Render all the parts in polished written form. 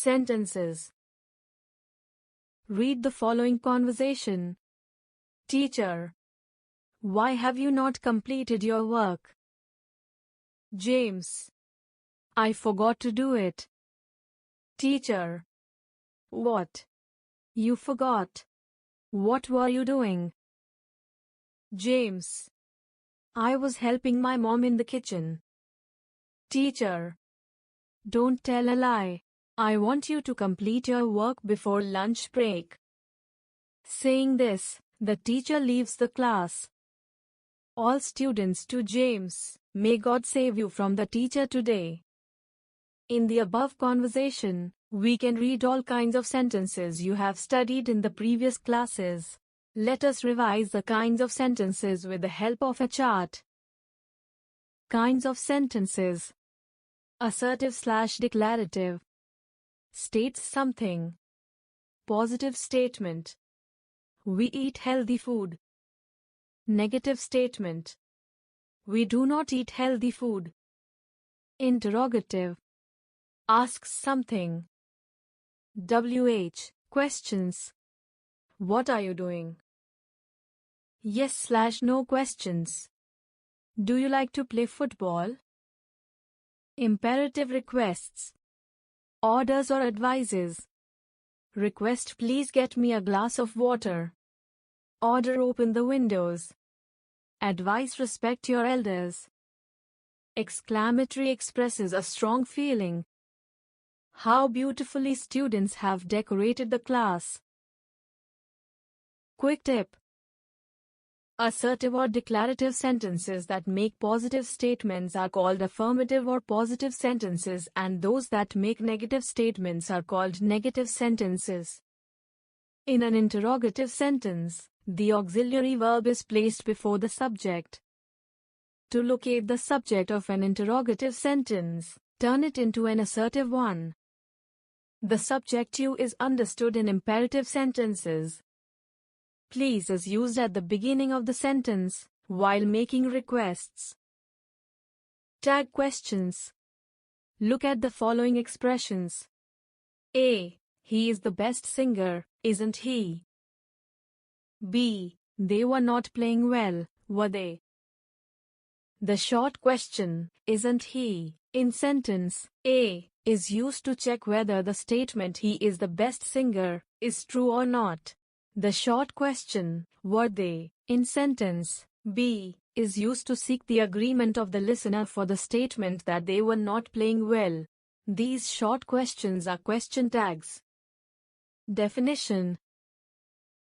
Sentences. Read the following conversation. Teacher, why have you not completed your work? James, I forgot to do it. Teacher, what? You forgot. What were you doing? James, I was helping my mom in the kitchen. Teacher, don't tell a lie. I want you to complete your work before lunch break. Saying this, the teacher leaves the class. All students to James, may God save you from the teacher today. In the above conversation, we can read all kinds of sentences you have studied in the previous classes. Let us revise the kinds of sentences with the help of a chart. Kinds of sentences. Assertive/declarative. States something. Positive statement. We eat healthy food. Negative statement. We do not eat healthy food. Interrogative. Asks something. Questions. What are you doing? Yes/no questions. Do you like to play football? Imperative requests. Orders or advices. Request, please get me a glass of water. Order, open the windows. Advice, respect your elders. Exclamatory, expresses a strong feeling. How beautifully students have decorated the class. Quick tip. Assertive or declarative sentences that make positive statements are called affirmative or positive sentences, and those that make negative statements are called negative sentences. In an interrogative sentence, the auxiliary verb is placed before the subject. To locate the subject of an interrogative sentence, turn it into an assertive one. The subject you is understood in imperative sentences. Please is used at the beginning of the sentence, while making requests. Tag questions. Look at the following expressions. A. He is the best singer, isn't he? B. They were not playing well, were they? The short question, isn't he, in sentence A, is used to check whether the statement he is the best singer is true or not. The short question, were they, in sentence B, is used to seek the agreement of the listener for the statement that they were not playing well. These short questions are question tags. Definition.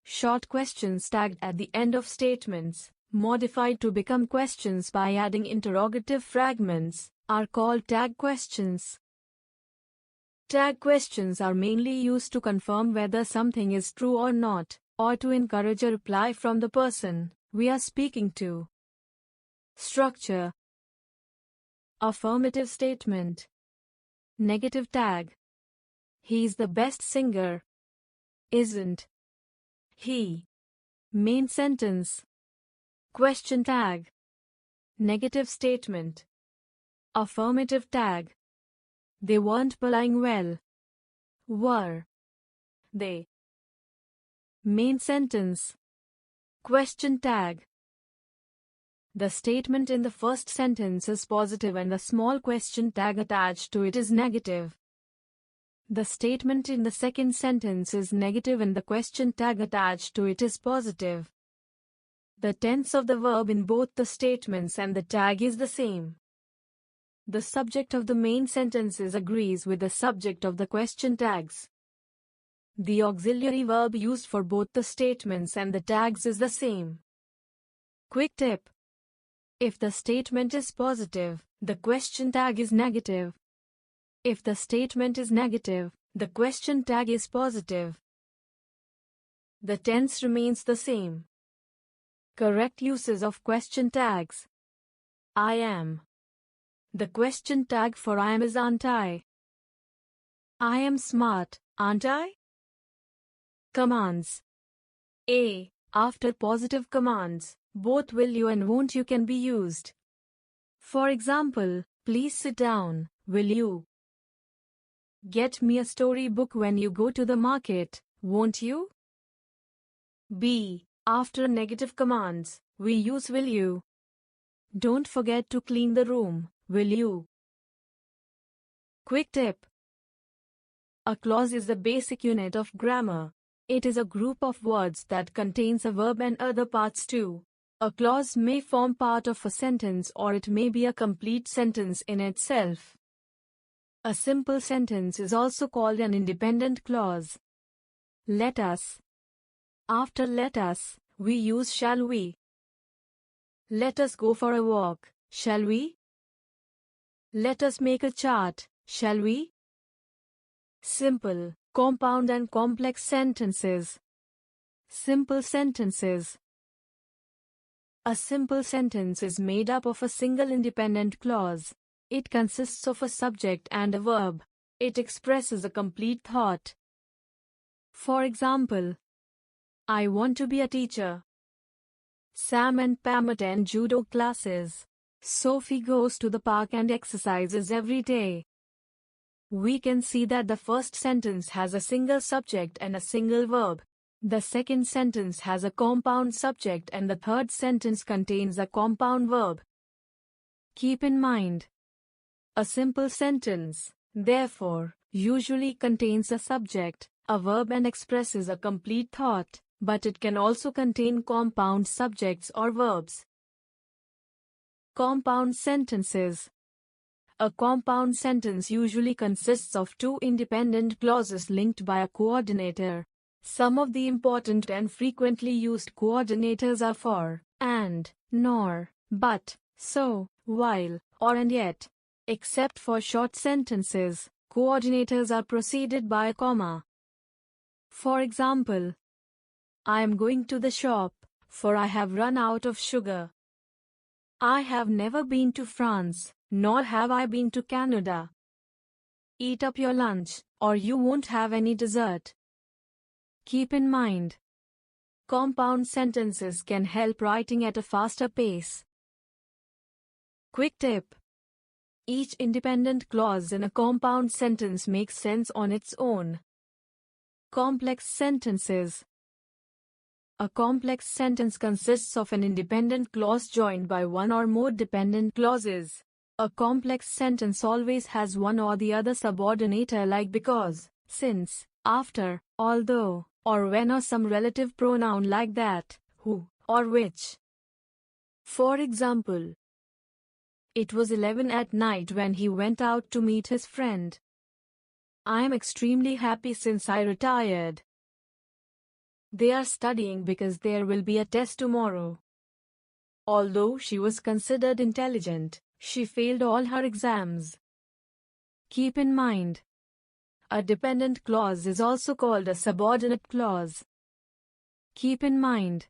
Short questions tagged at the end of statements, modified to become questions by adding interrogative fragments, are called tag questions. Tag questions are mainly used to confirm whether something is true or not, or to encourage a reply from the person we are speaking to. Structure. Affirmative statement. Negative tag. He's the best singer. Isn't he? Main sentence. Question tag. Negative statement. Affirmative tag. They weren't playing well. Were they? Main sentence. Question tag. The statement in the first sentence is positive and the small question tag attached to it is negative. The statement in the second sentence is negative and the question tag attached to it is positive. The tense of the verb in both the statements and the tag is the same. The subject of the main sentences agrees with the subject of the question tags. The auxiliary verb used for both the statements and the tags is the same. Quick tip. If the statement is positive, the question tag is negative. If the statement is negative, the question tag is positive. The tense remains the same. Correct uses of question tags. I am. The question tag for I am is aren't I. I am smart, aren't I? Commands. A. After positive commands, both will you and won't you can be used. For example, please sit down, will you? Get me a storybook when you go to the market, won't you? B. After negative commands, we use will you. Don't forget to clean the room, will you? Quick tip. A clause is the basic unit of grammar. It is a group of words that contains a verb and other parts too. A clause may form part of a sentence or it may be a complete sentence in itself. A simple sentence is also called an independent clause. Let us. After let us, we use shall we. Let us go for a walk, shall we? Let us make a chart, shall we? Simple, compound and complex sentences. Simple sentences. A simple sentence is made up of a single independent clause. It consists of a subject and a verb. It expresses a complete thought. For example, I want to be a teacher. Sam and Pam attend judo classes. Sophie goes to the park and exercises every day. We can see that the first sentence has a single subject and a single verb. The second sentence has a compound subject and the third sentence contains a compound verb. Keep in mind, a simple sentence, therefore, usually contains a subject, a verb and expresses a complete thought, but it can also contain compound subjects or verbs. Compound sentences. A compound sentence usually consists of two independent clauses linked by a coordinator. Some of the important and frequently used coordinators are for, and, nor, but, so, while, or and yet. Except for short sentences, coordinators are preceded by a comma. For example, I am going to the shop, for I have run out of sugar. I have never been to France, nor have I been to Canada. Eat up your lunch, or you won't have any dessert. Keep in mind, compound sentences can help writing at a faster pace. Quick tip. Each independent clause in a compound sentence makes sense on its own. Complex sentences. A complex sentence consists of an independent clause joined by one or more dependent clauses. A complex sentence always has one or the other subordinator like because, since, after, although, or when or some relative pronoun like that, who, or which. For example, it was 11 at night when he went out to meet his friend. I am extremely happy since I retired. They are studying because there will be a test tomorrow. Although she was considered intelligent, she failed all her exams. Keep in mind, a dependent clause is also called a subordinate clause. Keep in mind,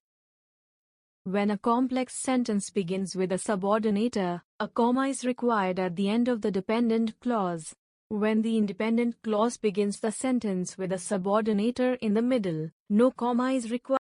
when a complex sentence begins with a subordinator, a comma is required at the end of the dependent clause. When the independent clause begins the sentence with a subordinator in the middle, no comma is required.